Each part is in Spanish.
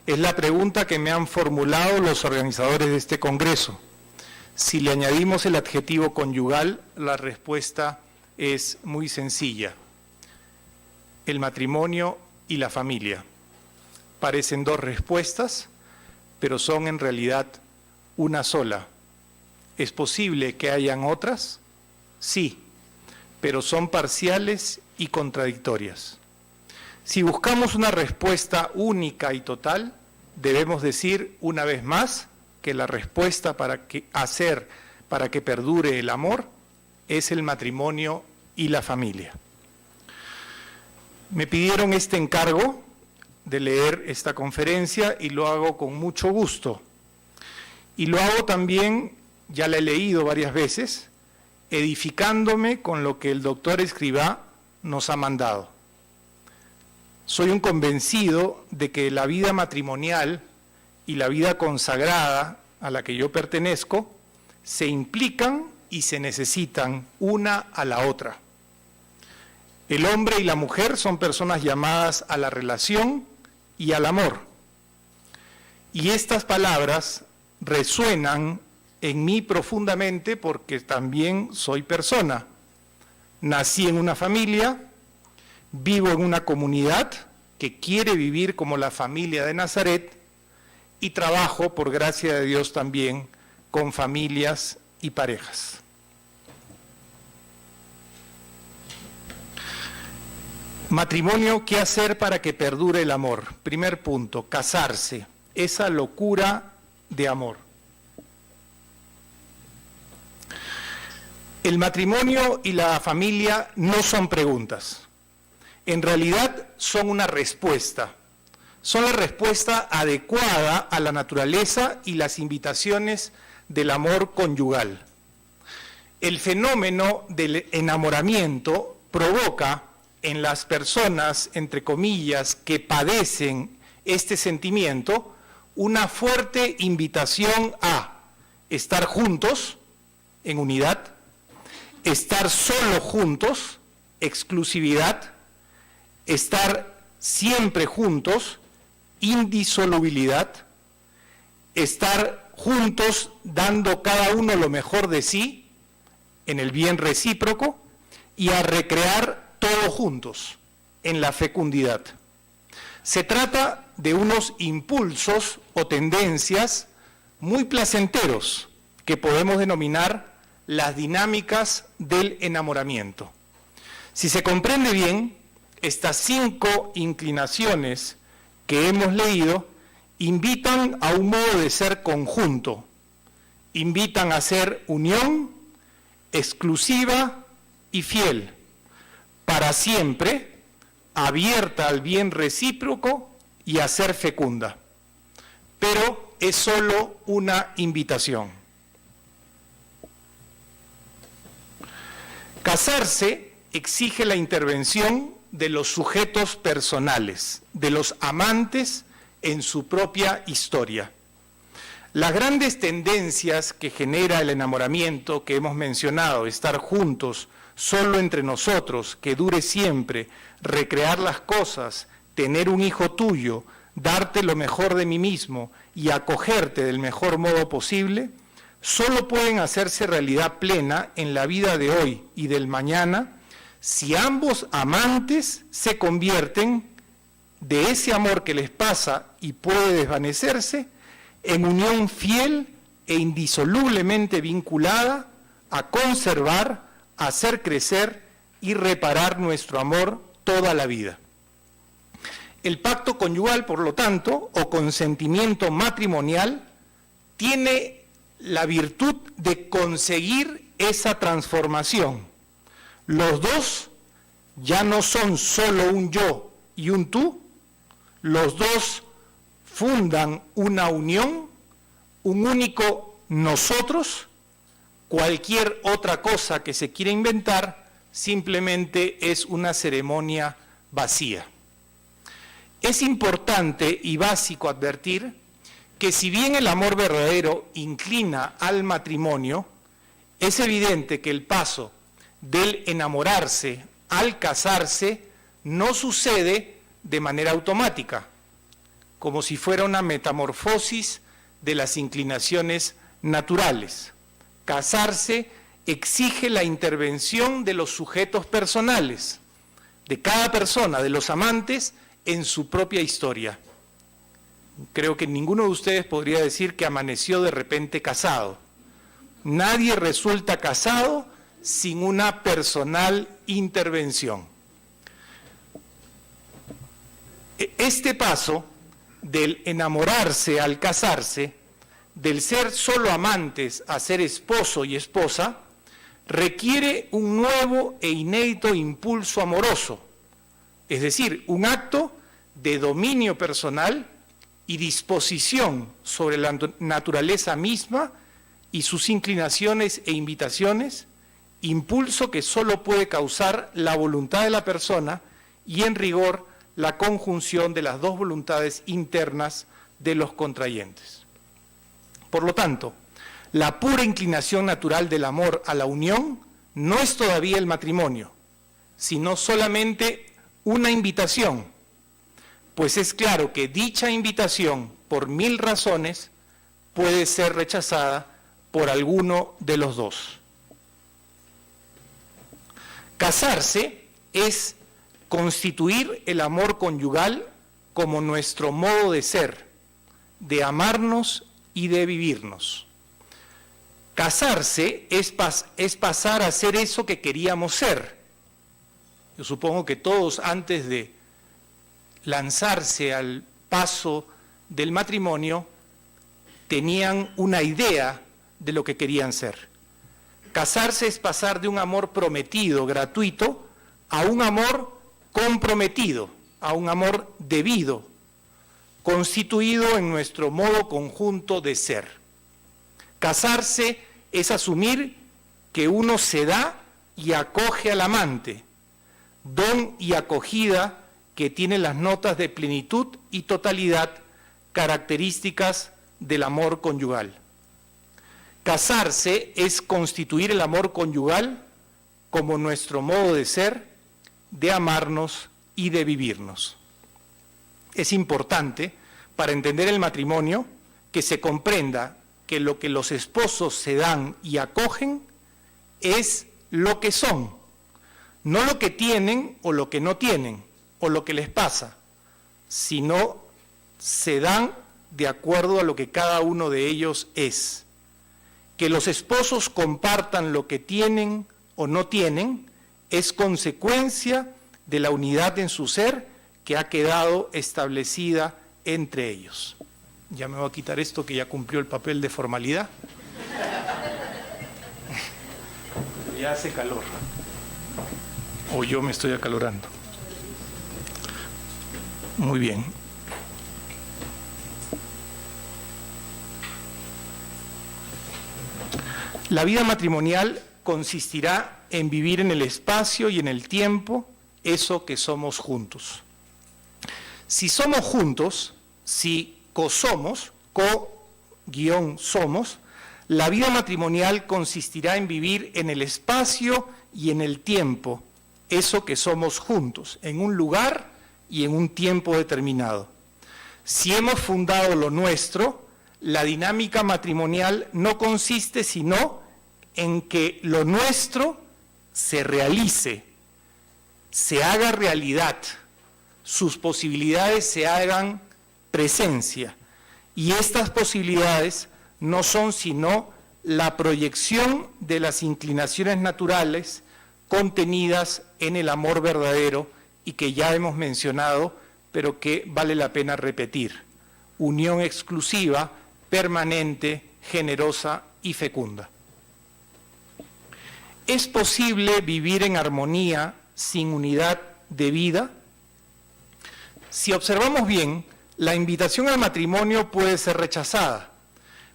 Es la pregunta que me han formulado los organizadores de este congreso. Si le añadimos el adjetivo conyugal, la respuesta es muy sencilla. El matrimonio y la familia. Parecen dos respuestas, pero son en realidad una sola. ¿Es posible que hayan otras? Sí, pero son parciales y contradictorias. Si buscamos una respuesta única y total, debemos decir una vez más que la respuesta para que perdure el amor es el matrimonio y la familia. Me pidieron este encargo de leer esta conferencia y lo hago con mucho gusto. Y lo hago también, ya la he leído varias veces, edificándome con lo que el doctor Escrivá nos ha mandado. Soy un convencido de que la vida matrimonial y la vida consagrada a la que yo pertenezco se implican y se necesitan una a la otra. El hombre y la mujer son personas llamadas a la relación y al amor. Y estas palabras resuenan en mí profundamente porque también soy persona. Nací en una familia, vivo en una comunidad que quiere vivir como la familia de Nazaret y trabajo, por gracia de Dios también, con familias y parejas. Matrimonio, ¿qué hacer para que perdure el amor? Primer punto, casarse, esa locura de amor. El matrimonio y la familia no son preguntas. En realidad son una respuesta. Son la respuesta adecuada a la naturaleza y las invitaciones del amor conyugal. El fenómeno del enamoramiento provoca en las personas, entre comillas, que padecen este sentimiento, una fuerte invitación a estar juntos, en unidad, estar solo juntos, exclusividad, estar siempre juntos, indisolubilidad, estar juntos dando cada uno lo mejor de sí, en el bien recíproco, y a recrear todos juntos, en la fecundidad. Se trata de unos impulsos o tendencias muy placenteros que podemos denominar las dinámicas del enamoramiento. Si se comprende bien, estas 5 inclinaciones que hemos leído invitan a un modo de ser conjunto, invitan a ser unión, exclusiva y fiel, para siempre, abierta al bien recíproco y a ser fecunda. Pero es solo una invitación. Casarse exige la intervención de los sujetos personales, de los amantes en su propia historia. Las grandes tendencias que genera el enamoramiento que hemos mencionado, estar juntos, solo entre nosotros, que dure siempre, recrear las cosas, tener un hijo tuyo, darte lo mejor de mí mismo y acogerte del mejor modo posible, solo pueden hacerse realidad plena en la vida de hoy y del mañana si ambos amantes se convierten de ese amor que les pasa y puede desvanecerse en unión fiel e indisolublemente vinculada a conservar, a hacer crecer y reparar nuestro amor toda la vida. El pacto conyugal, por lo tanto, o consentimiento matrimonial, tiene la virtud de conseguir esa transformación. Los dos ya no son solo un yo y un tú, los dos fundan una unión, un único nosotros. Cualquier otra cosa que se quiera inventar simplemente es una ceremonia vacía. Es importante y básico advertir que si bien el amor verdadero inclina al matrimonio, es evidente que el paso del enamorarse al casarse no sucede de manera automática. como si fuera una metamorfosis de las inclinaciones naturales. Casarse exige la intervención de los sujetos personales, de cada persona, de los amantes, en su propia historia. Creo que ninguno de ustedes podría decir que amaneció de repente casado. Nadie resulta casado sin una personal intervención. Este paso del enamorarse al casarse, del ser solo amantes a ser esposo y esposa, requiere un nuevo e inédito impulso amoroso, es decir, un acto de dominio personal y disposición sobre la naturaleza misma y sus inclinaciones e invitaciones, impulso que solo puede causar la voluntad de la persona y, en rigor, la conjunción de las dos voluntades internas de los contrayentes. Por lo tanto, la pura inclinación natural del amor a la unión no es todavía el matrimonio, sino solamente una invitación, pues es claro que dicha invitación, por 1000 razones, puede ser rechazada por alguno de los dos. Casarse es constituir el amor conyugal como nuestro modo de ser, de amarnos y de vivirnos. Casarse es pasar a ser eso que queríamos ser. Yo supongo que todos, antes de lanzarse al paso del matrimonio, tenían una idea de lo que querían ser. Casarse es pasar de un amor prometido, gratuito, a un amor comprometido, a un amor debido, constituido en nuestro modo conjunto de ser. Casarse es asumir que uno se da y acoge al amante, don y acogida que tiene las notas de plenitud y totalidad características del amor conyugal. Casarse es constituir el amor conyugal como nuestro modo de ser, de amarnos y de vivirnos. Es importante, para entender el matrimonio, que se comprenda que lo que los esposos se dan y acogen es lo que son, no lo que tienen o lo que no tienen, o lo que les pasa, sino se dan de acuerdo a lo que cada uno de ellos es. Que los esposos compartan lo que tienen o no tienen es consecuencia de la unidad en su ser que ha quedado establecida entre ellos. Ya me voy a quitar esto que ya cumplió el papel de formalidad. Ya hace calor. O yo me estoy acalorando. Muy bien. La vida matrimonial consistirá en vivir en el espacio y en el tiempo eso que somos juntos. Si somos juntos, si co-somos, co-somos, la vida matrimonial consistirá en vivir en el espacio y en el tiempo eso que somos juntos, en un lugar y en un tiempo determinado. Si hemos fundado lo nuestro, la dinámica matrimonial no consiste sino en que lo nuestro se realice, se haga realidad, sus posibilidades se hagan presencia. Y estas posibilidades no son sino la proyección de las inclinaciones naturales contenidas en el amor verdadero y que ya hemos mencionado, pero que vale la pena repetir. Unión exclusiva, permanente, generosa y fecunda. ¿Es posible vivir en armonía sin unidad de vida? Si observamos bien, la invitación al matrimonio puede ser rechazada,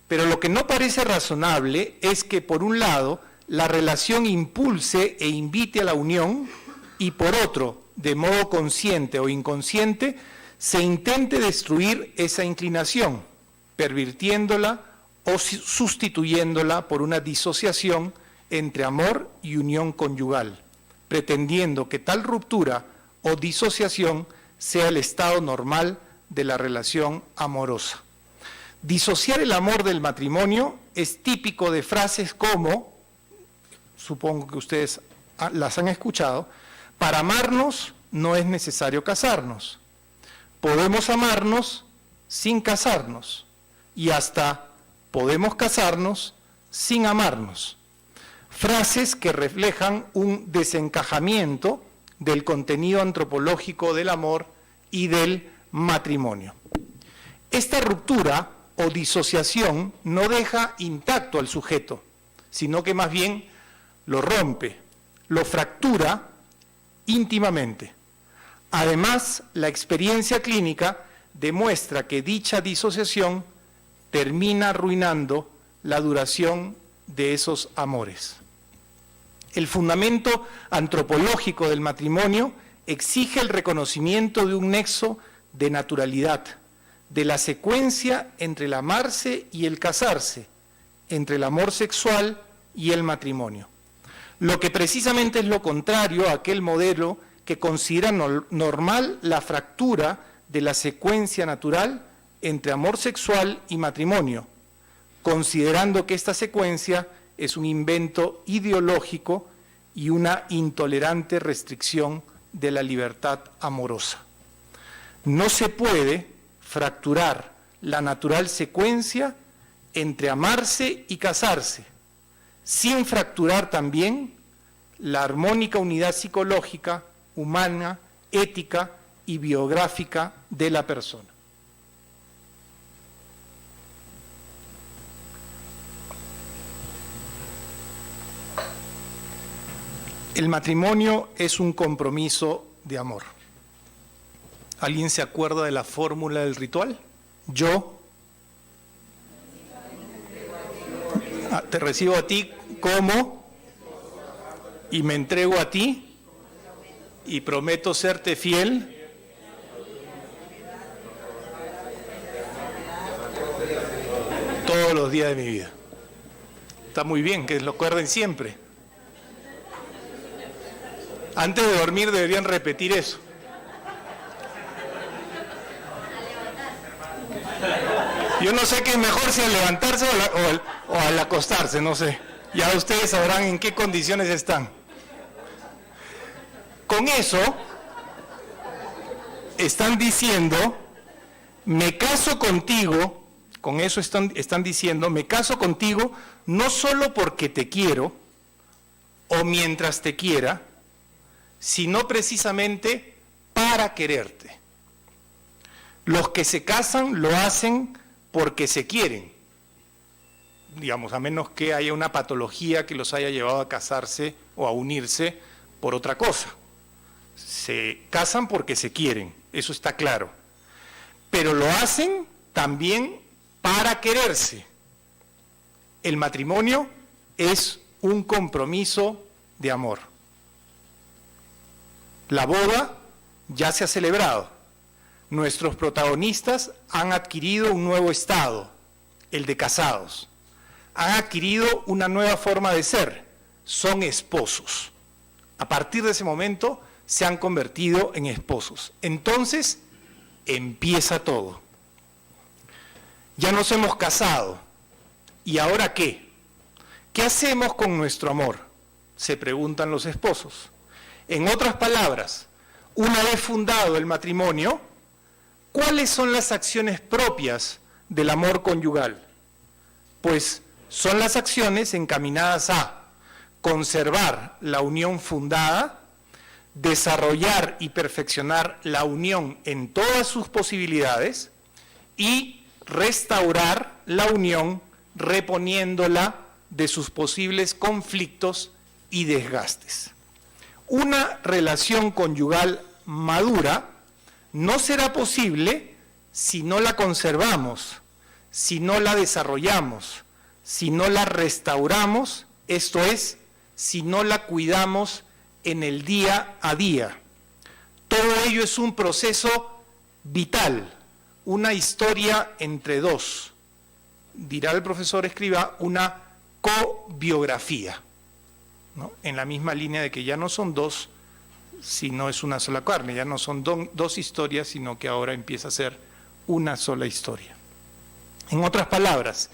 pero lo que no parece razonable es que, por un lado, la relación impulse e invite a la unión y, por otro, de modo consciente o inconsciente, se intente destruir esa inclinación, pervirtiéndola o sustituyéndola por una disociación entre amor y unión conyugal, pretendiendo que tal ruptura o disociación sea el estado normal de la relación amorosa. Disociar el amor del matrimonio es típico de frases como, supongo que ustedes las han escuchado, para amarnos no es necesario casarnos. Podemos amarnos sin casarnos y hasta podemos casarnos sin amarnos. Frases que reflejan un desencajamiento del contenido antropológico del amor y del matrimonio. Esta ruptura o disociación no deja intacto al sujeto, sino que más bien lo rompe, lo fractura íntimamente. Además, la experiencia clínica demuestra que dicha disociación termina arruinando la duración de esos amores. El fundamento antropológico del matrimonio exige el reconocimiento de un nexo de naturalidad, de la secuencia entre el amarse y el casarse, entre el amor sexual y el matrimonio. Lo que precisamente es lo contrario a aquel modelo que considera normal la fractura de la secuencia natural entre amor sexual y matrimonio, considerando que esta secuencia es un invento ideológico y una intolerante restricción de la libertad amorosa. No se puede fracturar la natural secuencia entre amarse y casarse, sin fracturar también la armónica unidad psicológica, humana, ética y biográfica de la persona. El matrimonio es un compromiso de amor. ¿Alguien se acuerda de la fórmula del ritual? Yo te recibo a ti como y me entrego a ti y prometo serte fiel todos los días de mi vida. Está muy bien que lo acuerden siempre. Antes de dormir deberían repetir eso. Yo no sé qué es mejor, si al levantarse o al acostarse, no sé. Ya ustedes sabrán en qué condiciones están. Con eso están diciendo, me caso contigo, con eso están diciendo, me caso contigo no solo porque te quiero o mientras te quiera, sino precisamente para quererte. Los que se casan lo hacen porque se quieren, digamos, a menos que haya una patología que los haya llevado a casarse o a unirse por otra cosa. Se casan porque se quieren, eso está claro. Pero lo hacen también para quererse. El matrimonio es un compromiso de amor. La boda ya se ha celebrado. Nuestros protagonistas han adquirido un nuevo estado, el de casados. Han adquirido una nueva forma de ser, son esposos. A partir de ese momento se han convertido en esposos. Entonces empieza todo. Ya nos hemos casado. ¿Y ahora qué? ¿Qué hacemos con nuestro amor?, se preguntan los esposos. En otras palabras, una vez fundado el matrimonio, ¿cuáles son las acciones propias del amor conyugal? Pues son las acciones encaminadas a conservar la unión fundada, desarrollar y perfeccionar la unión en todas sus posibilidades y restaurar la unión reponiéndola de sus posibles conflictos y desgastes. Una relación conyugal madura no será posible si no la conservamos, si no la desarrollamos, si no la restauramos, esto es, si no la cuidamos en el día a día. Todo ello es un proceso vital, una historia entre dos. Dirá el profesor Escrivá, una cobiografía, ¿no? En la misma línea de que ya no son dos, sino es una sola carne, ya no son dos historias, sino que ahora empieza a ser una sola historia. En otras palabras,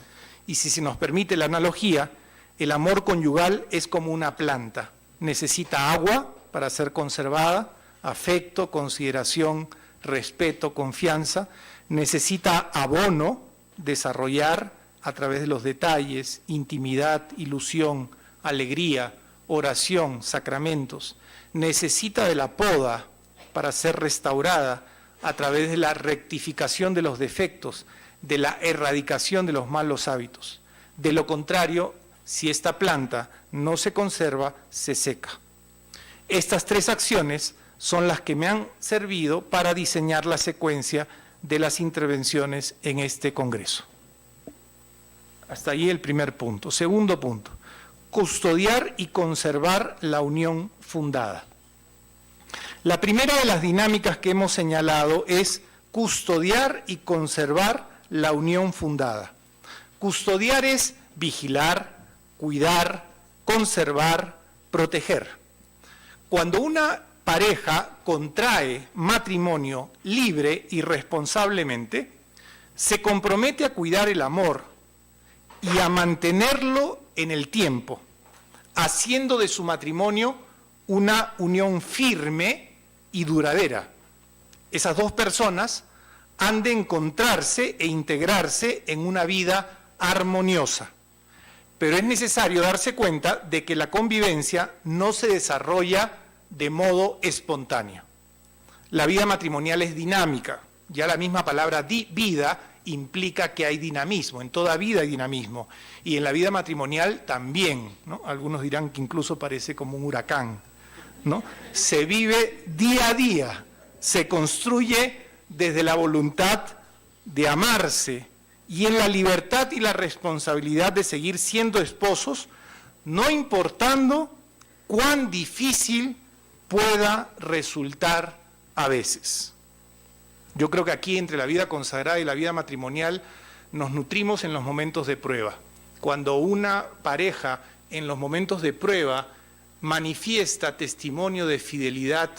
y si se nos permite la analogía, el amor conyugal es como una planta. Necesita agua para ser conservada, afecto, consideración, respeto, confianza. Necesita abono, desarrollar a través de los detalles, intimidad, ilusión, alegría, oración, sacramentos. Necesita de la poda para ser restaurada a través de la rectificación de los defectos, de la erradicación de los malos hábitos. De lo contrario, si esta planta no se conserva, se seca. Estas tres acciones son las que me han servido para diseñar la secuencia de las intervenciones en este Congreso. Hasta ahí el primer punto. Segundo punto, custodiar y conservar la unión fundada. La primera de las dinámicas que hemos señalado es custodiar y conservar la unión fundada. Custodiar es vigilar, cuidar, conservar, proteger. Cuando una pareja contrae matrimonio libre y responsablemente, se compromete a cuidar el amor y a mantenerlo en el tiempo, haciendo de su matrimonio una unión firme y duradera. Esas dos personas han de encontrarse e integrarse en una vida armoniosa. Pero es necesario darse cuenta de que la convivencia no se desarrolla de modo espontáneo. La vida matrimonial es dinámica. Ya la misma palabra vida implica que hay dinamismo. En toda vida hay dinamismo. Y en la vida matrimonial también, ¿no? Algunos dirán que incluso parece como un huracán, ¿no? Se vive día a día, se construye desde la voluntad de amarse y en la libertad y la responsabilidad de seguir siendo esposos, no importando cuán difícil pueda resultar a veces. Yo creo que aquí entre la vida consagrada y la vida matrimonial nos nutrimos en los momentos de prueba. Cuando una pareja en los momentos de prueba manifiesta testimonio de fidelidad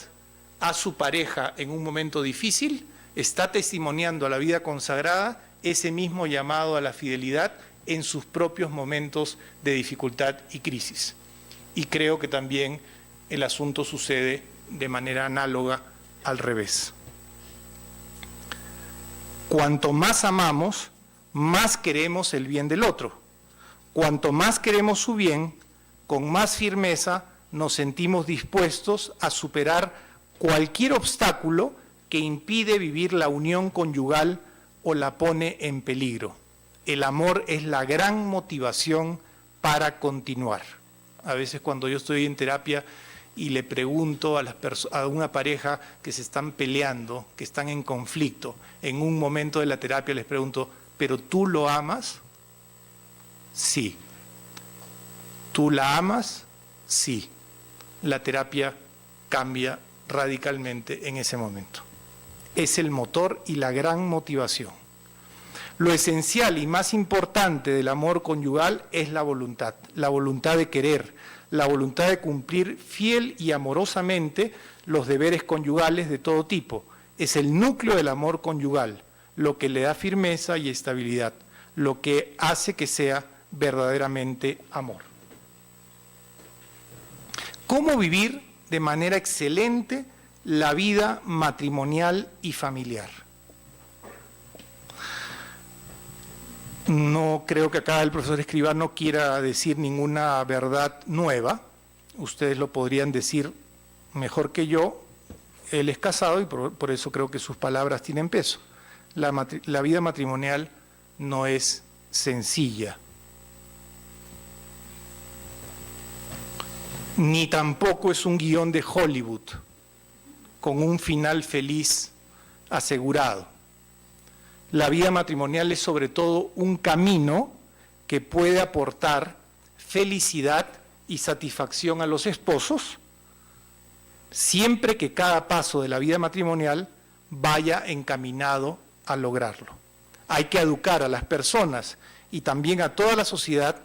a su pareja en un momento difícil, está testimoniando a la vida consagrada ese mismo llamado a la fidelidad en sus propios momentos de dificultad y crisis. Y creo que también el asunto sucede de manera análoga al revés. Cuanto más amamos, más queremos el bien del otro. Cuanto más queremos su bien, con más firmeza nos sentimos dispuestos a superar cualquier obstáculo que impide vivir la unión conyugal o la pone en peligro. El amor es la gran motivación para continuar. A veces cuando yo estoy en terapia y le pregunto a una pareja que se están peleando, que están en conflicto, en un momento de la terapia les pregunto, ¿pero tú lo amas? Sí. ¿Tú la amas? Sí. La terapia cambia radicalmente en ese momento. Es el motor y la gran motivación. Lo esencial y más importante del amor conyugal es la voluntad de querer, la voluntad de cumplir fiel y amorosamente los deberes conyugales de todo tipo. Es el núcleo del amor conyugal, lo que le da firmeza y estabilidad, lo que hace que sea verdaderamente amor. ¿Cómo vivir de manera excelente la vida matrimonial y familiar? No creo que acá el profesor Escribano quiera decir ninguna verdad nueva. Ustedes lo podrían decir mejor que yo. Él es casado y por eso creo que sus palabras tienen peso. La vida matrimonial no es sencilla. Ni tampoco es un guión de Hollywood con un final feliz asegurado. La vida matrimonial es sobre todo un camino que puede aportar felicidad y satisfacción a los esposos, siempre que cada paso de la vida matrimonial vaya encaminado a lograrlo. Hay que educar a las personas y también a toda la sociedad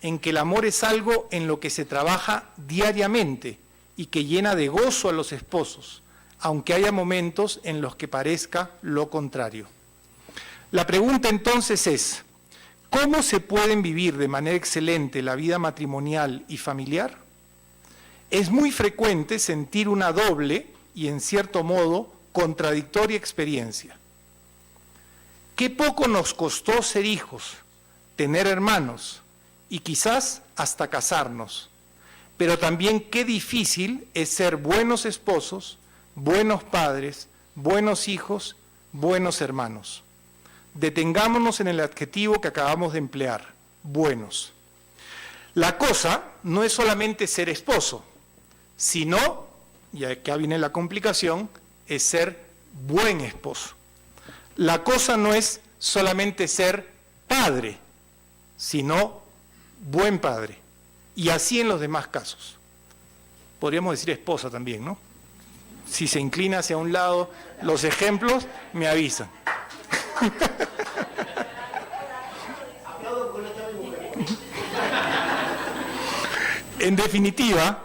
en que el amor es algo en lo que se trabaja diariamente y que llena de gozo a los esposos, aunque haya momentos en los que parezca lo contrario. La pregunta entonces es, ¿cómo se pueden vivir de manera excelente la vida matrimonial y familiar? Es muy frecuente sentir una doble y, en cierto modo, contradictoria experiencia. Qué poco nos costó ser hijos, tener hermanos y quizás hasta casarnos, pero también qué difícil es ser buenos esposos, buenos padres, buenos hijos, buenos hermanos. Detengámonos en el adjetivo que acabamos de emplear, buenos. La cosa no es solamente ser esposo, sino, y acá viene la complicación, es ser buen esposo. La cosa no es solamente ser padre, sino buen padre. Y así en los demás casos. Podríamos decir esposa también, ¿no? Si se inclina hacia un lado, los ejemplos me avisan. En definitiva,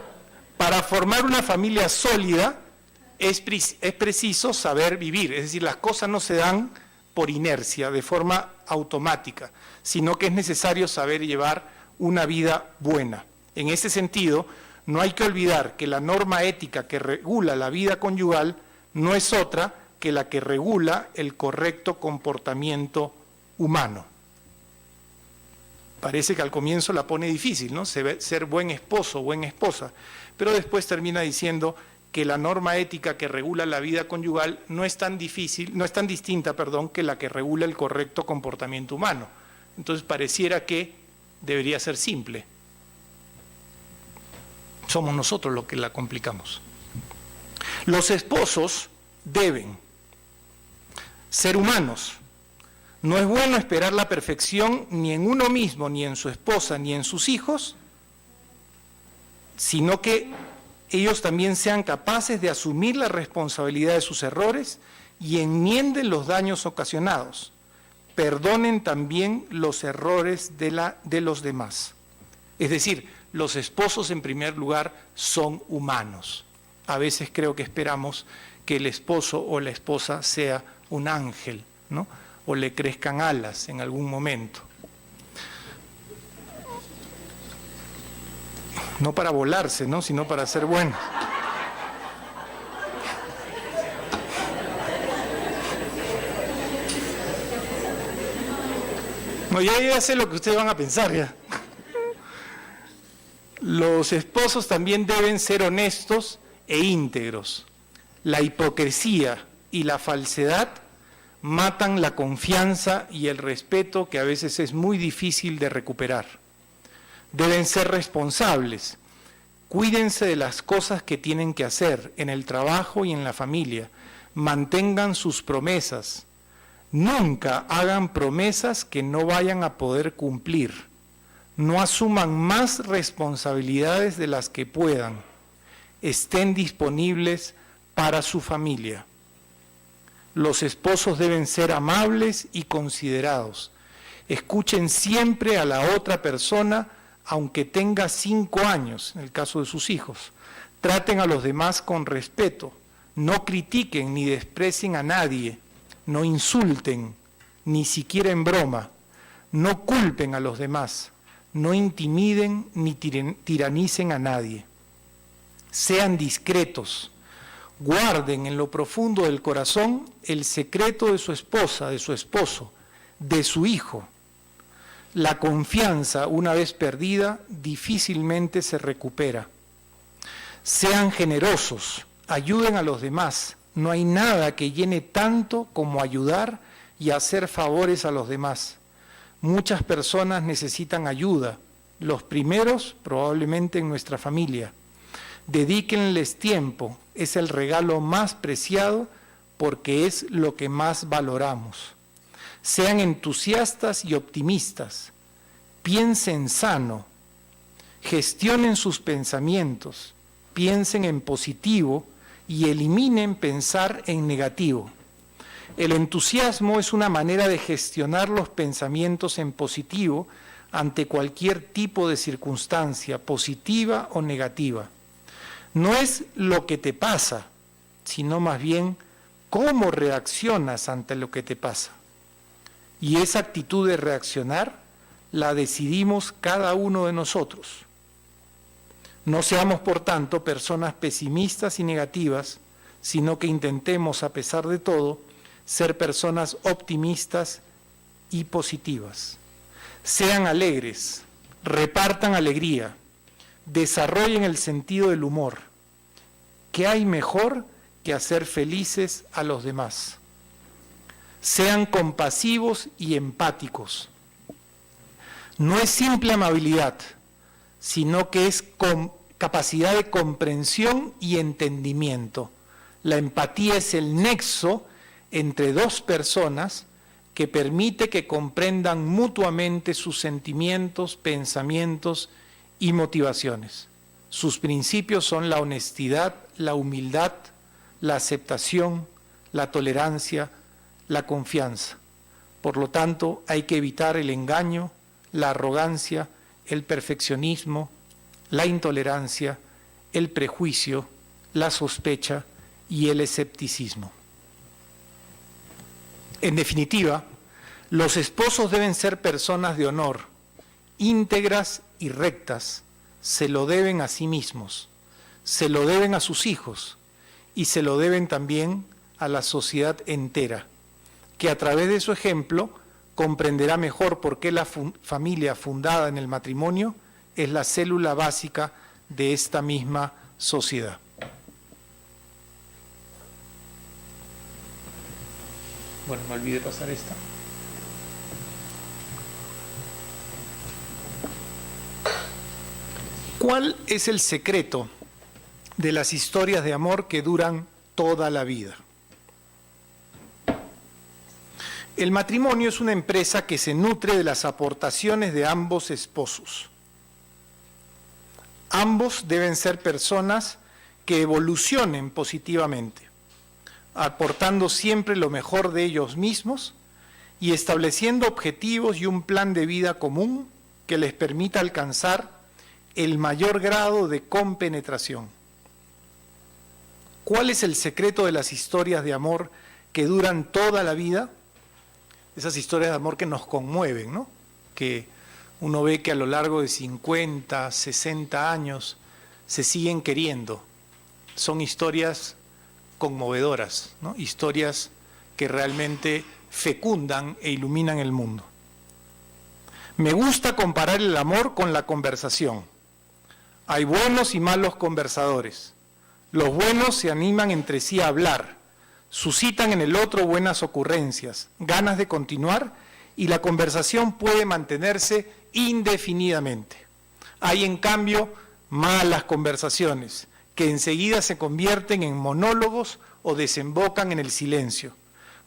para formar una familia sólida es preciso saber vivir, es decir, las cosas no se dan por inercia, de forma automática, sino que es necesario saber llevar una vida buena. En ese sentido, no hay que olvidar que la norma ética que regula la vida conyugal no es otra que la que regula el correcto comportamiento humano. Parece que al comienzo la pone difícil, ¿no? Ser buen esposo, buena esposa, pero después termina diciendo que la norma ética que regula la vida conyugal no es tan distinta, que la que regula el correcto comportamiento humano. Entonces pareciera que debería ser simple. Somos nosotros los que la complicamos. Los esposos deben ser humanos. No es bueno esperar la perfección ni en uno mismo, ni en su esposa, ni en sus hijos, sino que ellos también sean capaces de asumir la responsabilidad de sus errores y enmienden los daños ocasionados. Perdonen también los errores de los demás. Es decir, los esposos en primer lugar son humanos. A veces creo que esperamos que el esposo o la esposa sea un ángel, ¿no? O le crezcan alas en algún momento. No para volarse, ¿no? Sino para ser bueno. No, ya sé lo que ustedes van a pensar ya. Los esposos también deben ser honestos e íntegros. La hipocresía y la falsedad matan la confianza y el respeto que a veces es muy difícil de recuperar. Deben ser responsables. Cuídense de las cosas que tienen que hacer en el trabajo y en la familia. Mantengan sus promesas. Nunca hagan promesas que no vayan a poder cumplir. No asuman más responsabilidades de las que puedan. Estén disponibles para su familia. Los esposos deben ser amables y considerados. Escuchen siempre a la otra persona, aunque tenga 5 años, en el caso de sus hijos. Traten a los demás con respeto. No critiquen ni desprecien a nadie. No insulten, ni siquiera en broma. No culpen a los demás. No intimiden ni tiranicen a nadie. Sean discretos. Guarden en lo profundo del corazón el secreto de su esposa, de su esposo, de su hijo. La confianza, una vez perdida, difícilmente se recupera. Sean generosos, ayuden a los demás. No hay nada que llene tanto como ayudar y hacer favores a los demás. Muchas personas necesitan ayuda, los primeros probablemente en nuestra familia. Dedíquenles tiempo, es el regalo más preciado porque es lo que más valoramos. Sean entusiastas y optimistas, piensen sano, gestionen sus pensamientos, piensen en positivo y eliminen pensar en negativo. El entusiasmo es una manera de gestionar los pensamientos en positivo ante cualquier tipo de circunstancia, positiva o negativa. No es lo que te pasa, sino más bien cómo reaccionas ante lo que te pasa. Y esa actitud de reaccionar la decidimos cada uno de nosotros. No seamos, por tanto, personas pesimistas y negativas, sino que intentemos, a pesar de todo, ser personas optimistas y positivas. Sean alegres, repartan alegría, desarrollen el sentido del humor. ¿Qué hay mejor que hacer felices a los demás? Sean compasivos y empáticos. No es simple amabilidad, sino que es capacidad de comprensión y entendimiento. La empatía es el nexo entre dos personas que permite que comprendan mutuamente sus sentimientos, pensamientos y motivaciones. Sus principios son la honestidad, la humildad, la aceptación, la tolerancia, la confianza. Por lo tanto, hay que evitar el engaño, la arrogancia, el perfeccionismo, la intolerancia, el prejuicio, la sospecha y el escepticismo. En definitiva, los esposos deben ser personas de honor, íntegras y rectas. Se lo deben a sí mismos, se lo deben a sus hijos y se lo deben también a la sociedad entera, que a través de su ejemplo comprenderá mejor por qué la familia fundada en el matrimonio es la célula básica de esta misma sociedad. Bueno, no olvide pasar esta. ¿Cuál es el secreto de las historias de amor que duran toda la vida? El matrimonio es una empresa que se nutre de las aportaciones de ambos esposos. Ambos deben ser personas que evolucionen positivamente, aportando siempre lo mejor de ellos mismos y estableciendo objetivos y un plan de vida común que les permita alcanzar el mayor grado de compenetración. ¿Cuál es el secreto de las historias de amor que duran toda la vida? Esas historias de amor que nos conmueven, ¿no? Que uno ve que a lo largo de 50, 60 años se siguen queriendo. Son historias conmovedoras, ¿no? Historias que realmente fecundan e iluminan el mundo. Me gusta comparar el amor con la conversación. Hay buenos y malos conversadores. Los buenos se animan entre sí a hablar, suscitan en el otro buenas ocurrencias, ganas de continuar y la conversación puede mantenerse indefinidamente. Hay en cambio malas conversaciones que enseguida se convierten en monólogos o desembocan en el silencio.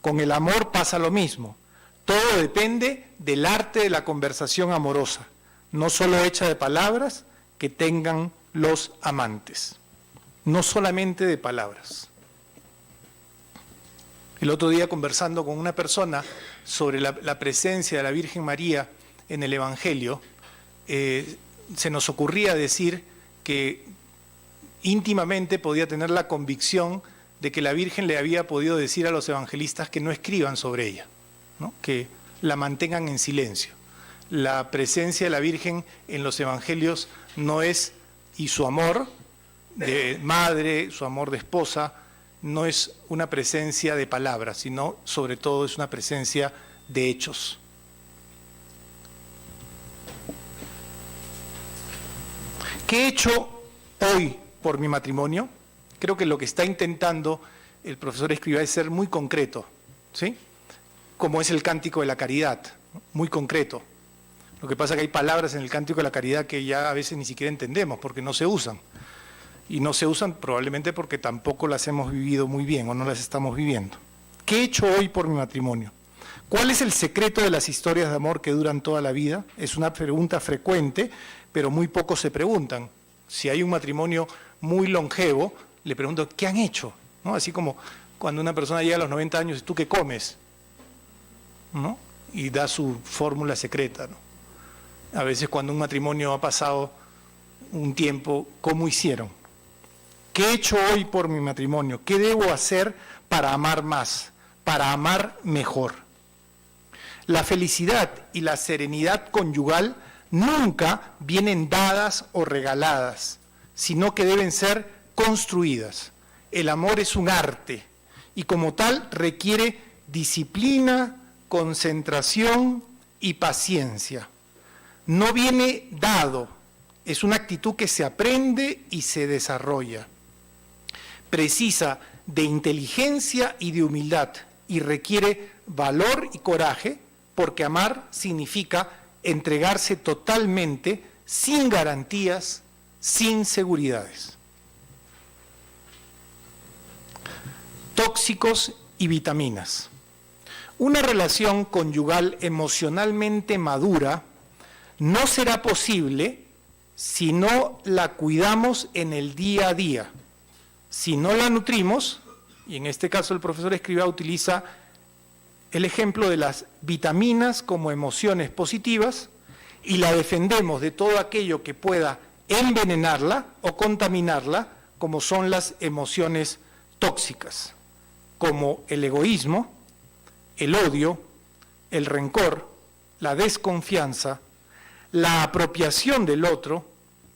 Con el amor pasa lo mismo. Todo depende del arte de la conversación amorosa, no solo hecha de palabras que tengan los amantes, no solamente de palabras. El otro día conversando con una persona sobre la presencia de la Virgen María en el Evangelio, se nos ocurría decir que íntimamente podía tener la convicción de que la Virgen le había podido decir a los evangelistas que no escriban sobre ella, ¿no? Que la mantengan en silencio. La presencia de la Virgen en los evangelios no es, y su amor de madre, su amor de esposa, no es una presencia de palabras, sino sobre todo es una presencia de hechos. ¿Qué he hecho hoy por mi matrimonio? Creo que lo que está intentando el profesor Escrivá es ser muy concreto, ¿sí? Como es el Cántico de la Caridad, muy concreto. Lo que pasa es que hay palabras en el Cántico de la Caridad que ya a veces ni siquiera entendemos porque no se usan. Y no se usan probablemente porque tampoco las hemos vivido muy bien o no las estamos viviendo. ¿Qué he hecho hoy por mi matrimonio? ¿Cuál es el secreto de las historias de amor que duran toda la vida? Es una pregunta frecuente, pero muy pocos se preguntan. Si hay un matrimonio muy longevo, le pregunto, ¿qué han hecho? ¿No? Así como cuando una persona llega a los 90 años, ¿tú qué comes? ¿No? Y da su fórmula secreta, ¿no? A veces cuando un matrimonio ha pasado un tiempo, ¿cómo hicieron? ¿Qué he hecho hoy por mi matrimonio? ¿Qué debo hacer para amar más, para amar mejor? La felicidad y la serenidad conyugal nunca vienen dadas o regaladas, sino que deben ser construidas. El amor es un arte y como tal requiere disciplina, concentración y paciencia. No viene dado, es una actitud que se aprende y se desarrolla. Precisa de inteligencia y de humildad y requiere valor y coraje, porque amar significa entregarse totalmente, sin garantías, sin seguridades. Tóxicos y vitaminas. Una relación conyugal emocionalmente madura no será posible si no la cuidamos en el día a día, si no la nutrimos, y en este caso el profesor Escrivá utiliza el ejemplo de las vitaminas como emociones positivas y la defendemos de todo aquello que pueda envenenarla o contaminarla, como son las emociones tóxicas, como el egoísmo, el odio, el rencor, la desconfianza, la apropiación del otro,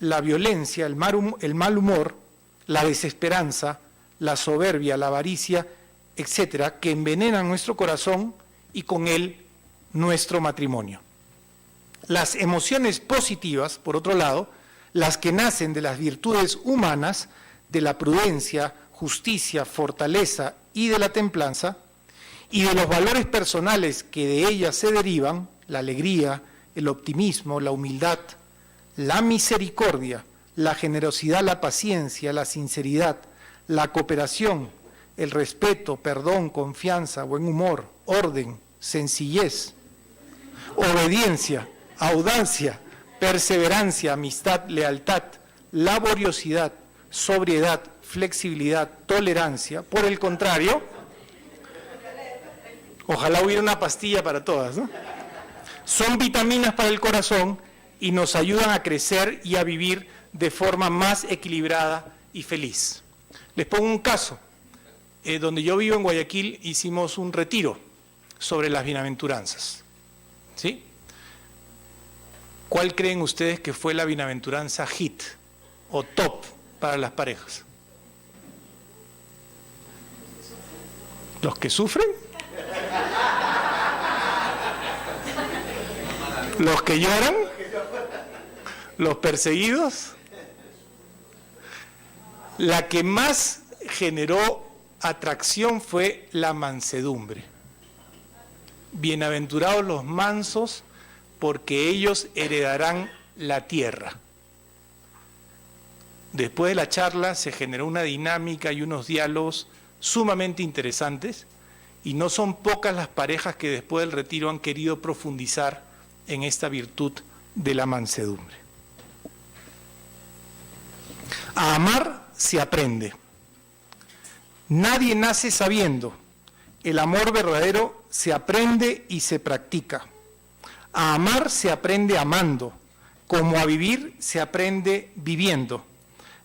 la violencia, el mal humor, la desesperanza, la soberbia, la avaricia, etcétera, que envenenan nuestro corazón y con él nuestro matrimonio. Las emociones positivas, por otro lado, las que nacen de las virtudes humanas, de la prudencia, justicia, fortaleza y de la templanza, y de los valores personales que de ellas se derivan, la alegría, el optimismo, la humildad, la misericordia, la generosidad, la paciencia, la sinceridad, la cooperación, el respeto, perdón, confianza, buen humor, orden, sencillez, obediencia, audacia, perseverancia, amistad, lealtad, laboriosidad, sobriedad, flexibilidad, tolerancia. Por el contrario, ojalá hubiera una pastilla para todas, ¿no? Son vitaminas para el corazón y nos ayudan a crecer y a vivir de forma más equilibrada y feliz. Les pongo un caso. Donde yo vivo en Guayaquil hicimos un retiro sobre las bienaventuranzas. ¿Sí? ¿Cuál creen ustedes que fue la bienaventuranza hit o top para las parejas? ¿Los que sufren? ¿Los que lloran? ¿Los perseguidos? La que más generó atracción fue la mansedumbre. Bienaventurados los mansos, porque ellos heredarán la tierra. Después de la charla se generó una dinámica y unos diálogos sumamente interesantes, y no son pocas las parejas que después del retiro han querido profundizar en esta virtud de la mansedumbre. A amar se aprende. Nadie nace sabiendo. El amor verdadero se aprende y se practica. A amar se aprende amando. Como a vivir se aprende viviendo.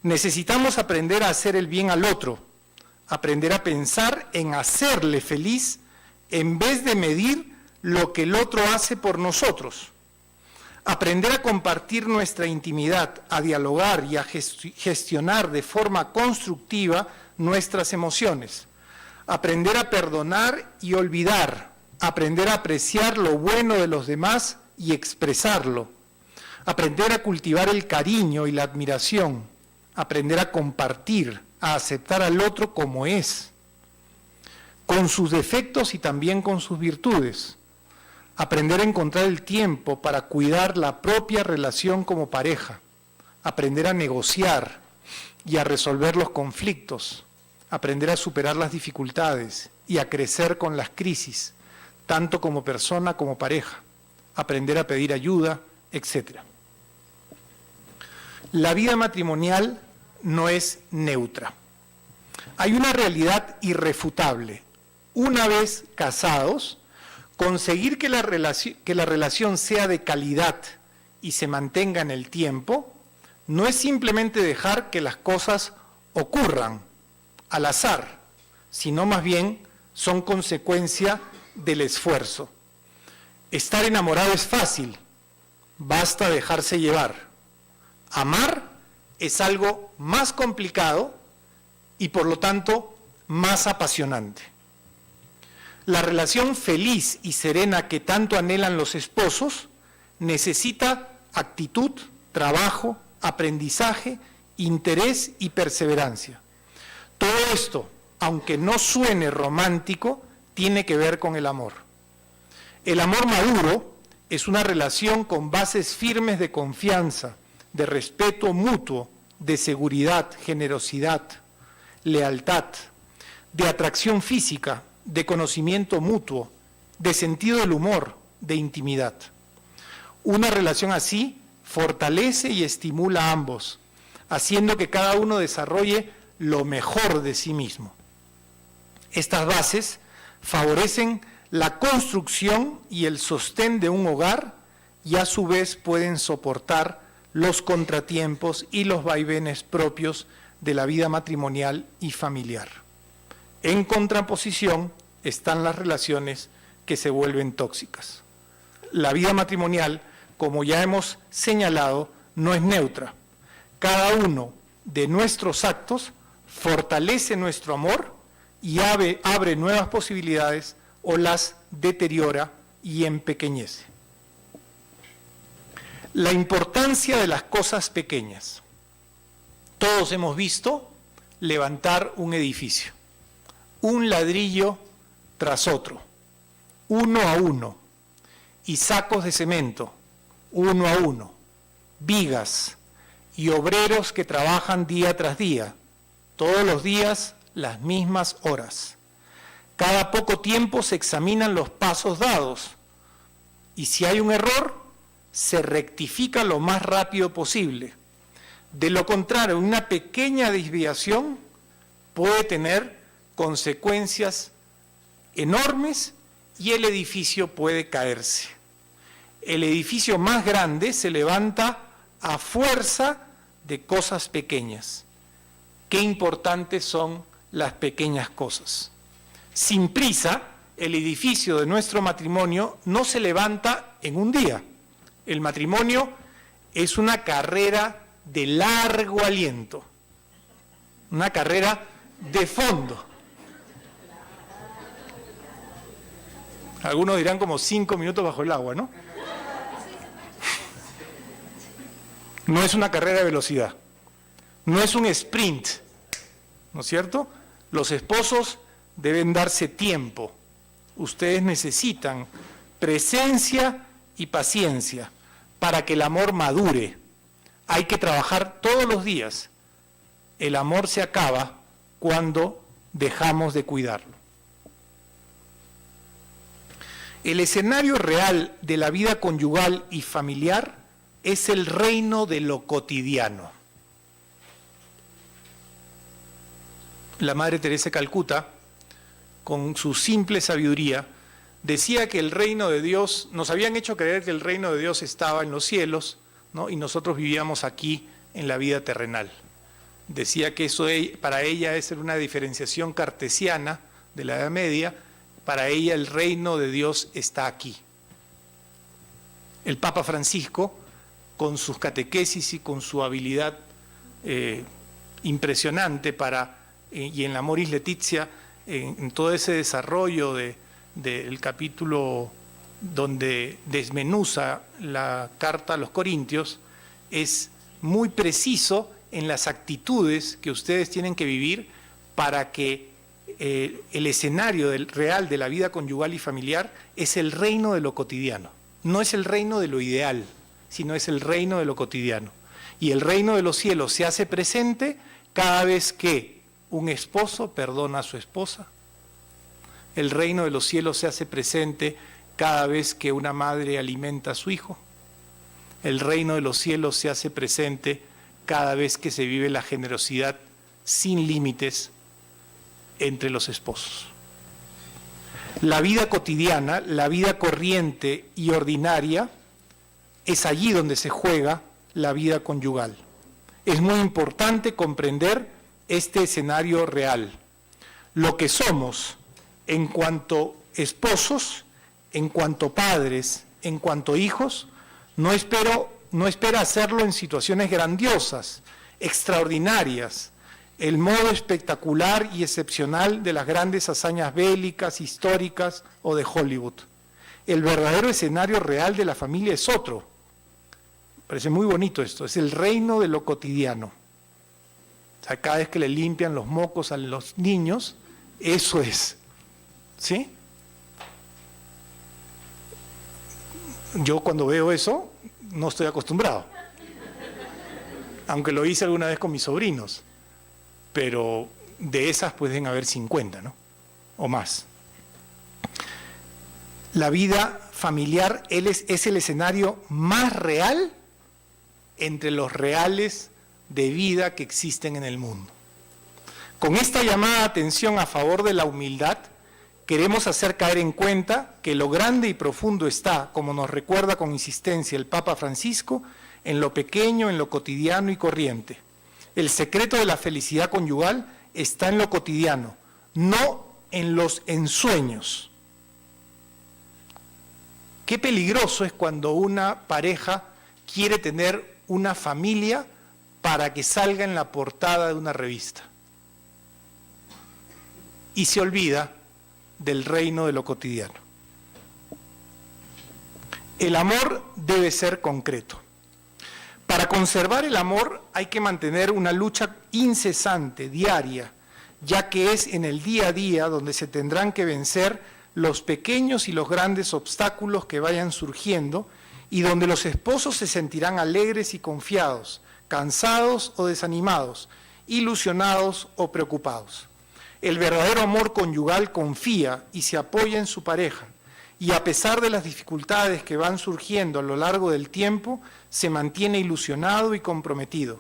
Necesitamos aprender a hacer el bien al otro, aprender a pensar en hacerle feliz en vez de medir lo que el otro hace por nosotros. Aprender a compartir nuestra intimidad, a dialogar y a gestionar de forma constructiva nuestras emociones. Aprender a perdonar y olvidar. Aprender a apreciar lo bueno de los demás y expresarlo. Aprender a cultivar el cariño y la admiración. Aprender a compartir, a aceptar al otro como es, con sus defectos y también con sus virtudes. Aprender a encontrar el tiempo para cuidar la propia relación como pareja. Aprender a negociar y a resolver los conflictos. Aprender a superar las dificultades y a crecer con las crisis, tanto como persona como pareja. Aprender a pedir ayuda, etc. La vida matrimonial no es neutra. Hay una realidad irrefutable. Una vez casados, conseguir que la relación sea de calidad y se mantenga en el tiempo, no es simplemente dejar que las cosas ocurran al azar, sino más bien son consecuencia del esfuerzo. Estar enamorado es fácil, basta dejarse llevar. Amar es algo más complicado y por lo tanto más apasionante. La relación feliz y serena que tanto anhelan los esposos necesita actitud, trabajo, aprendizaje, interés y perseverancia. Todo esto, aunque no suene romántico, tiene que ver con el amor. El amor maduro es una relación con bases firmes de confianza, de respeto mutuo, de seguridad, generosidad, lealtad, de atracción física, de conocimiento mutuo, de sentido del humor, de intimidad. Una relación así fortalece y estimula a ambos, haciendo que cada uno desarrolle lo mejor de sí mismo. Estas bases favorecen la construcción y el sostén de un hogar y a su vez pueden soportar los contratiempos y los vaivenes propios de la vida matrimonial y familiar. En contraposición están las relaciones que se vuelven tóxicas. La vida matrimonial, como ya hemos señalado, no es neutra. Cada uno de nuestros actos fortalece nuestro amor y abre nuevas posibilidades o las deteriora y empequeñece. La importancia de las cosas pequeñas. Todos hemos visto levantar un edificio, un ladrillo tras otro, uno a uno, y sacos de cemento, uno a uno, vigas y obreros que trabajan día tras día, todos los días las mismas horas. Cada poco tiempo se examinan los pasos dados y si hay un error, se rectifica lo más rápido posible. De lo contrario, una pequeña desviación puede tener consecuencias enormes y el edificio puede caerse. El edificio más grande se levanta a fuerza de cosas pequeñas. Qué importantes son las pequeñas cosas. Sin prisa, el edificio de nuestro matrimonio no se levanta en un día. El matrimonio es una carrera de largo aliento, una carrera de fondo. Algunos dirán como 5 minutos bajo el agua, ¿no? No es una carrera de velocidad, no es un sprint, ¿no es cierto? Los esposos deben darse tiempo, ustedes necesitan presencia y paciencia para que el amor madure. Hay que trabajar todos los días. El amor se acaba cuando dejamos de cuidarlo. El escenario real de la vida conyugal y familiar es el reino de lo cotidiano. La Madre Teresa de Calcuta, con su simple sabiduría, decía que el reino de Dios, nos habían hecho creer que el reino de Dios estaba en los cielos, ¿no? Y nosotros vivíamos aquí en la vida terrenal. Decía que eso para ella es una diferenciación cartesiana de la Edad Media. Para ella el reino de Dios está aquí. El Papa Francisco, con sus catequesis y con su habilidad impresionante y en la Moris Laetitia, en todo ese desarrollo del capítulo donde desmenuza la carta a los Corintios, es muy preciso en las actitudes que ustedes tienen que vivir para que el escenario real de la vida conyugal y familiar es el reino de lo cotidiano. No es el reino de lo ideal, sino es el reino de lo cotidiano. Y el reino de los cielos se hace presente cada vez que un esposo perdona a su esposa. El reino de los cielos se hace presente cada vez que una madre alimenta a su hijo. El reino de los cielos se hace presente cada vez que se vive la generosidad sin límites entre los esposos. La vida cotidiana, la vida corriente y ordinaria, es allí donde se juega la vida conyugal. Es muy importante comprender este escenario real. Lo que somos en cuanto esposos en cuanto padres, en cuanto hijos, no espera hacerlo en situaciones grandiosas, extraordinarias, el modo espectacular y excepcional de las grandes hazañas bélicas, históricas o de Hollywood. El verdadero escenario real de la familia es otro. Parece muy bonito esto, es el reino de lo cotidiano. O sea, cada vez que le limpian los mocos a los niños, eso es. ¿Sí? Yo cuando veo eso, no estoy acostumbrado. Aunque lo hice alguna vez con mis sobrinos. Pero de esas pueden haber 50, ¿no? O más. La vida familiar es el escenario más real entre los reales de vida que existen en el mundo. Con esta llamada de atención a favor de la humildad, queremos hacer caer en cuenta que lo grande y profundo está, como nos recuerda con insistencia el Papa Francisco, en lo pequeño, en lo cotidiano y corriente. El secreto de la felicidad conyugal está en lo cotidiano, no en los ensueños. Qué peligroso es cuando una pareja quiere tener una familia para que salga en la portada de una revista y se olvida del reino de lo cotidiano. El amor debe ser concreto. Para conservar el amor hay que mantener una lucha incesante, diaria, ya que es en el día a día donde se tendrán que vencer los pequeños y los grandes obstáculos que vayan surgiendo y donde los esposos se sentirán alegres y confiados, cansados o desanimados, ilusionados o preocupados. El verdadero amor conyugal confía y se apoya en su pareja, y a pesar de las dificultades que van surgiendo a lo largo del tiempo, se mantiene ilusionado y comprometido.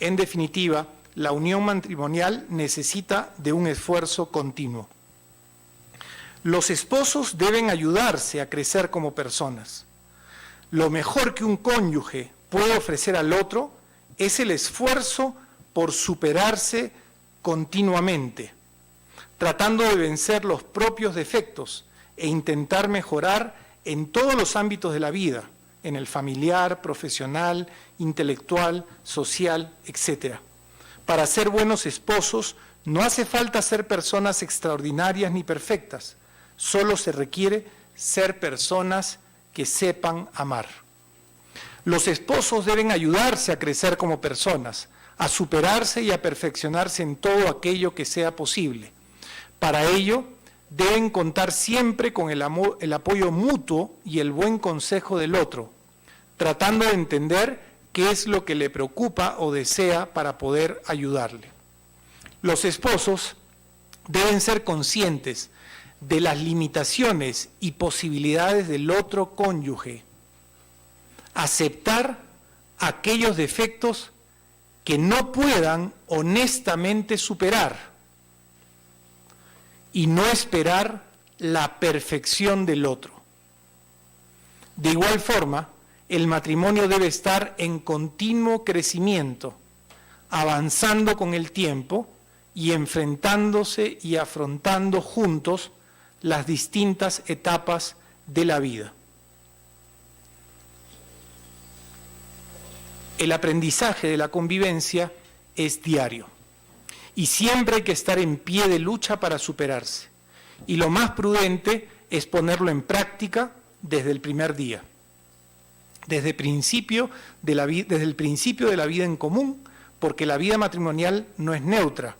En definitiva, la unión matrimonial necesita de un esfuerzo continuo. Los esposos deben ayudarse a crecer como personas. Lo mejor que un cónyuge puede ofrecer al otro es el esfuerzo por superarse continuamente, tratando de vencer los propios defectos e intentar mejorar en todos los ámbitos de la vida, en el familiar, profesional, intelectual, social, etc. Para ser buenos esposos no hace falta ser personas extraordinarias ni perfectas, solo se requiere ser personas que sepan amar. Los esposos deben ayudarse a crecer como personas, a superarse y a perfeccionarse en todo aquello que sea posible. Para ello, deben contar siempre con el apoyo mutuo y el buen consejo del otro, tratando de entender qué es lo que le preocupa o desea para poder ayudarle. Los esposos deben ser conscientes de las limitaciones y posibilidades del otro cónyuge, aceptar aquellos defectos que no puedan honestamente superar y no esperar la perfección del otro. De igual forma, el matrimonio debe estar en continuo crecimiento, avanzando con el tiempo y enfrentándose y afrontando juntos las distintas etapas de la vida. El aprendizaje de la convivencia es diario y siempre hay que estar en pie de lucha para superarse. Y lo más prudente es ponerlo en práctica desde el primer día, desde el principio de la vida en común, porque la vida matrimonial no es neutra.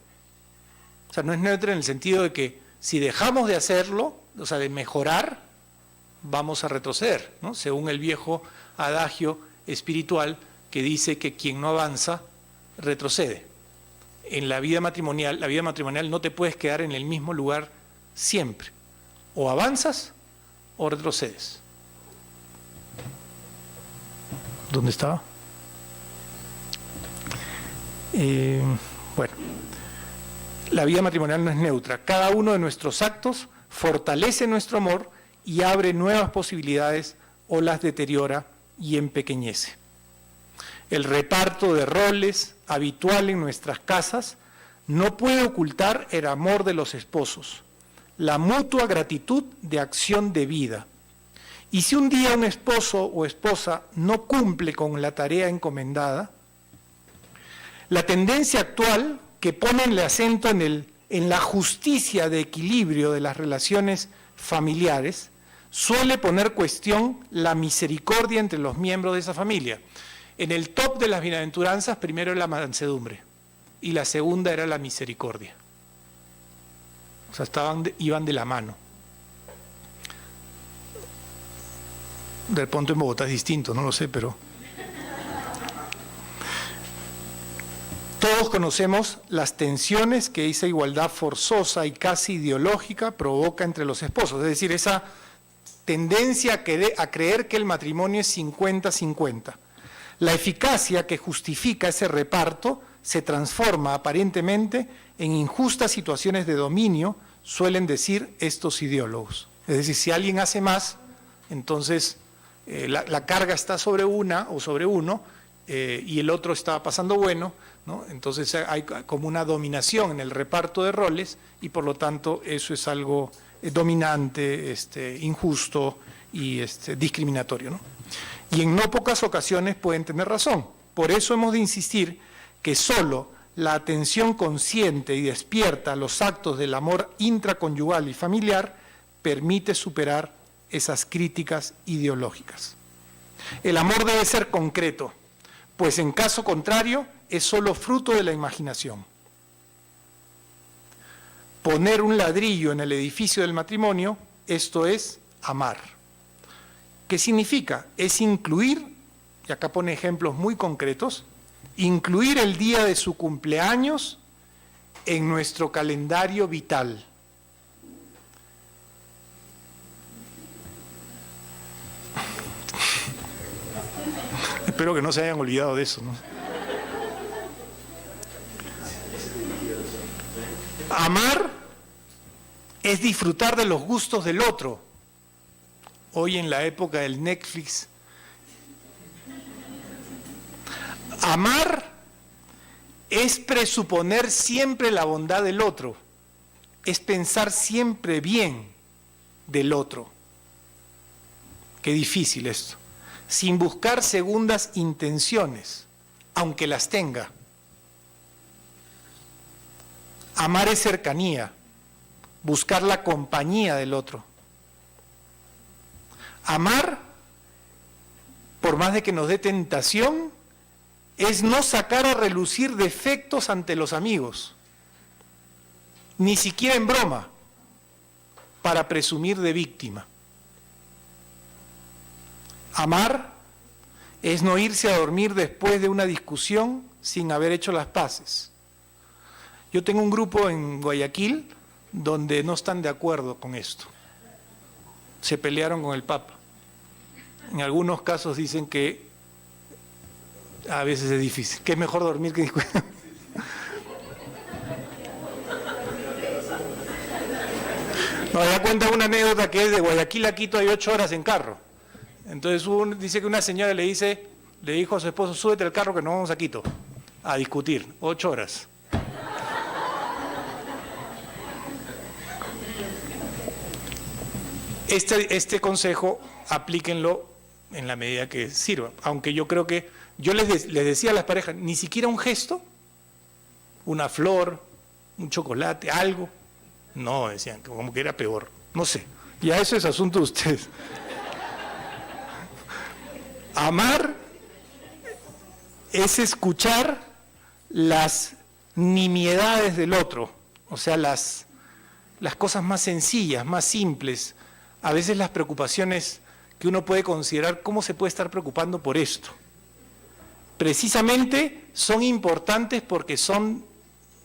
O sea, no es neutra en el sentido de que si dejamos de hacerlo, o sea, de mejorar, vamos a retroceder, ¿no? Según el viejo adagio espiritual que dice que quien no avanza, retrocede. En la vida matrimonial no te puedes quedar en el mismo lugar siempre. O avanzas o retrocedes. ¿Dónde estaba? Bueno, la vida matrimonial no es neutra. Cada uno de nuestros actos fortalece nuestro amor y abre nuevas posibilidades o las deteriora y empequeñece. El reparto de roles habitual en nuestras casas no puede ocultar el amor de los esposos, la mutua gratitud de acción de vida. Y si un día un esposo o esposa no cumple con la tarea encomendada, la tendencia actual que pone el acento en la justicia de equilibrio de las relaciones familiares suele poner cuestión la misericordia entre los miembros de esa familia. En el top de las bienaventuranzas, primero era la mansedumbre y la segunda era la misericordia. O sea, iban de la mano. Del punto en Bogotá es distinto, no lo sé, pero... Todos conocemos las tensiones que esa igualdad forzosa y casi ideológica provoca entre los esposos, es decir, esa tendencia a creer que el matrimonio es 50-50. La eficacia que justifica ese reparto se transforma aparentemente en injustas situaciones de dominio, suelen decir estos ideólogos. Es decir, si alguien hace más, entonces la carga está sobre una o sobre uno y el otro está pasando bueno, ¿no? Entonces hay como una dominación en el reparto de roles y por lo tanto eso es algo dominante, injusto y discriminatorio, ¿no? Y en no pocas ocasiones pueden tener razón. Por eso hemos de insistir que solo la atención consciente y despierta a los actos del amor intraconyugal y familiar permite superar esas críticas ideológicas. El amor debe ser concreto, pues en caso contrario es solo fruto de la imaginación. Poner un ladrillo en el edificio del matrimonio, esto es amar. ¿Qué significa? Es incluir, y acá pone ejemplos muy concretos, incluir el día de su cumpleaños en nuestro calendario vital. Espero que no se hayan olvidado de eso, ¿no? Amar es disfrutar de los gustos del otro. Hoy en la época del Netflix, amar es presuponer siempre la bondad del otro, es pensar siempre bien del otro. Qué difícil esto. Sin buscar segundas intenciones, aunque las tenga. Amar es cercanía, buscar la compañía del otro. Amar, por más de que nos dé tentación, es no sacar a relucir defectos ante los amigos, ni siquiera en broma, para presumir de víctima. Amar es no irse a dormir después de una discusión sin haber hecho las paces. Yo tengo un grupo en Guayaquil donde no están de acuerdo con esto. Se pelearon con el Papa. En algunos casos dicen que a veces es difícil, que es mejor dormir que discutir. No, ya cuenta una anécdota que es de Guayaquil a Quito hay 8 horas en carro. Entonces dice que una señora le dijo a su esposo, súbete al carro que nos vamos a Quito a discutir, 8 horas. Este consejo aplíquenlo en la medida que sirva, aunque yo creo que, yo les decía a las parejas, ni siquiera un gesto, una flor, un chocolate, algo, no, decían, como que era peor, no sé, ya eso es asunto de ustedes. Amar es escuchar las nimiedades del otro, o sea, las cosas más sencillas, más simples, a veces las preocupaciones que uno puede considerar, ¿cómo se puede estar preocupando por esto? Precisamente son importantes porque son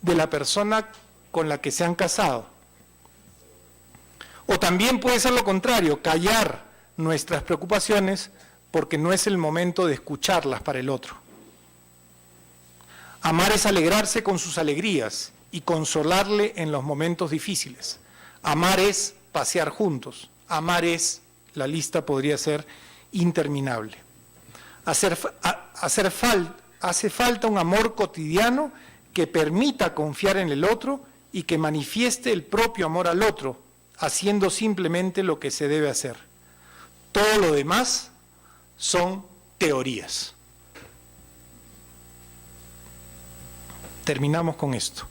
de la persona con la que se han casado. O también puede ser lo contrario, callar nuestras preocupaciones porque no es el momento de escucharlas para el otro. Amar es alegrarse con sus alegrías y consolarle en los momentos difíciles. Amar es pasear juntos. Amar es, la lista podría ser interminable. Hace falta un amor cotidiano que permita confiar en el otro y que manifieste el propio amor al otro, haciendo simplemente lo que se debe hacer. Todo lo demás son teorías. Terminamos con esto.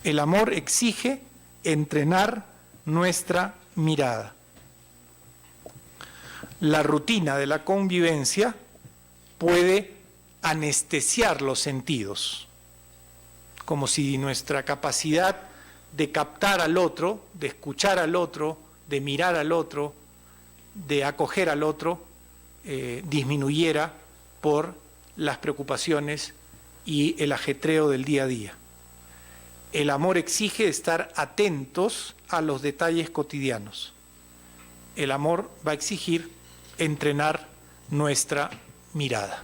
El amor exige entrenar nuestra mirada. La rutina de la convivencia puede anestesiar los sentidos, como si nuestra capacidad de captar al otro, de escuchar al otro, de mirar al otro, de acoger al otro, disminuyera por las preocupaciones y el ajetreo del día a día. El amor exige estar atentos a los detalles cotidianos. El amor va a exigir entrenar nuestra mirada.